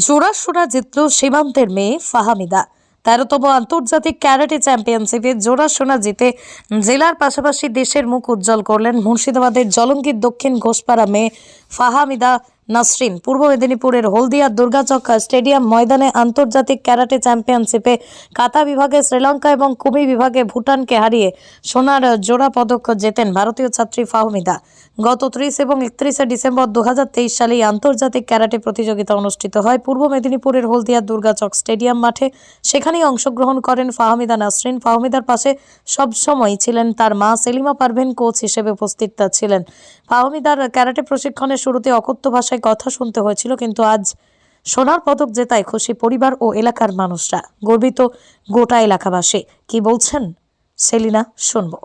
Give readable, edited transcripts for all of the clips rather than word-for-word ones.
জোড়াশোনা জিতল সীমান্তের মেয়ে ফাহামিদা। ১৩তম আন্তর্জাতিক ক্যারাটে চ্যাম্পিয়নশিপে জোড়াশোনা জিতে জেলার পাশাপাশি দেশের মুখ উজ্জ্বল করলেন মুর্শিদাবাদের জলঙ্গির দক্ষিণ ঘোষপাড়া মেয়ে ফাহামিদা নাসরিন। পূর্ব মেদিনীপুরের হলদিয়ার দুর্গাচক স্টেডিয়াম ময়দানে আন্তর্জাতিক ক্যারাটে চ্যাম্পিয়নশিপে কাতা বিভাগে শ্রীলঙ্কা এবং কুমি বিভাগে ভুটানকে হারিয়ে সোনার জোড়া পদক জেতেন ভারতীয় ছাত্রী ফাহমিদা। গত 30 এবং 31 ডিসেম্বর 2023 সালে আন্তর্জাতিক ক্যারাটে প্রতিযোগিতা অনুষ্ঠিত হয় পূর্ব মেদিনীপুরের হলদিয়ার দুর্গাচক স্টেডিয়াম মাঠে। সেখানেই অংশগ্রহণ করেন ফাহমিদা নাসরিন। ফাহমিদার পাশে সবসময় ছিলেন তার মা সেলিমা পারভীন, কোচ হিসেবে উপস্থিত ছিলেন। ফাহমিদার ক্যারাটে প্রশিক্ষণের শুরুতে অকথ্য ভাষায় কথা শুনতে হয়েছিল, কিন্তু আজ সোনার পদক জেতায় খুশি পরিবার ও এলাকার মানুষরা, গর্বিত গোটা এলাকাবাসী। কি বলছেন সেলিনা, শুনবো।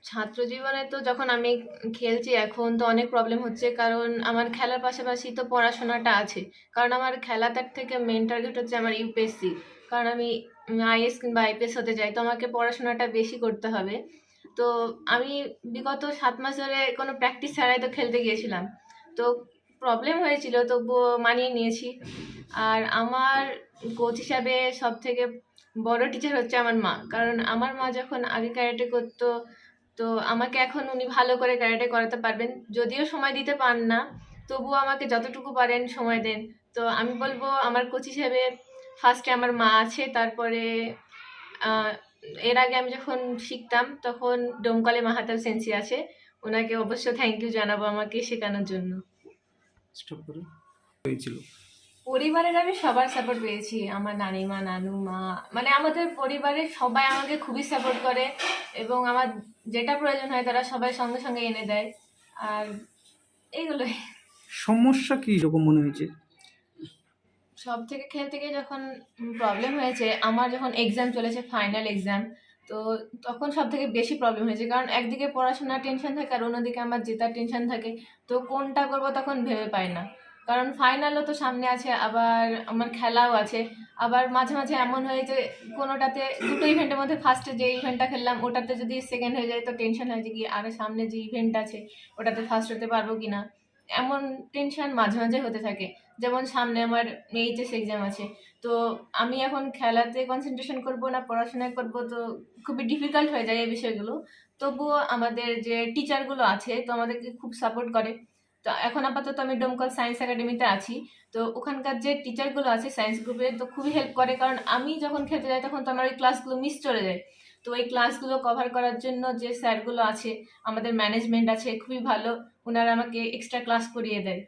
ছাত্র জীবনে তো যখন আমি খেলছি এখন তো অনেক প্রবলেম হচ্ছে, কারণ আমার খেলার পাশাপাশি তো পড়াশোনাটা আছে। কারণ আমার খেলাটার থেকে মেন টার্গেট হচ্ছে আমার ইউপিএসসি, কারণ আমি আইএস কিংবা আইপিএস হতে চাই, তো আমাকে পড়াশোনাটা বেশি করতে হবে। তো আমি বিগত 7 মাস ধরে কোনো প্র্যাকটিস ছাড়াই তো খেলতে গিয়েছিলাম, তো প্রবলেম হয়েছিল, তবুও মানিয়ে নিয়েছি। আর আমার কোচ হিসাবে সব থেকে বড় টিচার হচ্ছে আমার মা, কারণ আমার মা যখন আগে ক্যারাটে করতো, তো আমাকে এখন উনি ভালো করে ক্যারাটে করাতে পারবেন। যদিও সময় দিতে পান না, তবুও আমাকে যতটুকু পারেন সময় দেন। তো আমি বলবো আমার কোচ হিসেবে ফার্স্টে আমার মা আছে, তারপরে এর আগে আমি যখন শিখতাম তখন ডোমকলে মাহাতাব সেন্সি আছে, ওনাকে অবশ্য থ্যাংক ইউ জানাবো আমাকে শেখানোর জন্য। পরিবারের আমি সবার সাপোর্ট পেয়েছি, আমার নানিমা, নানু, মা, মানে আমাদের পরিবারের সবাই আমাকে খুবই সাপোর্ট করে এবং আমার যেটা প্রয়োজন হয় তারা সবাই সঙ্গে সঙ্গে এনে দেয়। আর এইগুলোই। সমস্যা কি রকম মনে হয়েছে? সব থেকে খেলতে গিয়ে যখন প্রবলেম হয়েছে, আমার যখন এক্সাম চলেছে, ফাইনাল এক্সাম, তো তখন সব থেকে বেশি প্রবলেম হয়েছে, কারণ একদিকে পড়াশোনার টেনশন থাকে আর অন্যদিকে আমার জেতার টেনশন থাকে। তো কোনটা করবো তখন ভেবে পাই না, কারণ ফাইনালও তো সামনে আছে, আবার আমার খেলাও আছে। আবার মাঝে মাঝে এমন হয় যে কোনোটাতে, দুটো ইভেন্টের মধ্যে ফার্স্টে যে ইভেন্টটা খেললাম ওটাতে যদি সেকেন্ড হয়ে যায় তো টেনশন হয় যে কি আর সামনে যে ইভেন্ট আছে ওটাতে ফার্স্ট হতে পারবো কিনা, এমন টেনশন মাঝে মাঝে হতে থাকে। যেমন সামনে আমার এইচএস এক্সাম আছে, তো আমি এখন খেলাতে কনসেন্ট্রেশন করব না পড়াশোনায় করব, তো খুবই ডিফিকাল্ট হয়ে যায় এই বিষয়গুলো। তবুও আমাদের যে টিচারগুলো আছে তো আমাদেরকে খুব সাপোর্ট করে। তো এখন আপাতত আমি ডোমকল সায়েন্স একাডেমিতে আছি, তো ওখানকার যে টিচারগুলো আছে সায়েন্স গ্রুপে তো খুবই হেল্প করে, কারণ আমি যখন খেলতে যাই তখন তো আমার ওই ক্লাসগুলো মিস চলে যায়। তো ওই ক্লাসগুলো কভার করার জন্য যে স্যারগুলো আছে, আমাদের ম্যানেজমেন্ট আছে খুবই ভালো, ওনারা আমাকে এক্সট্রা ক্লাস করিয়ে দেয়।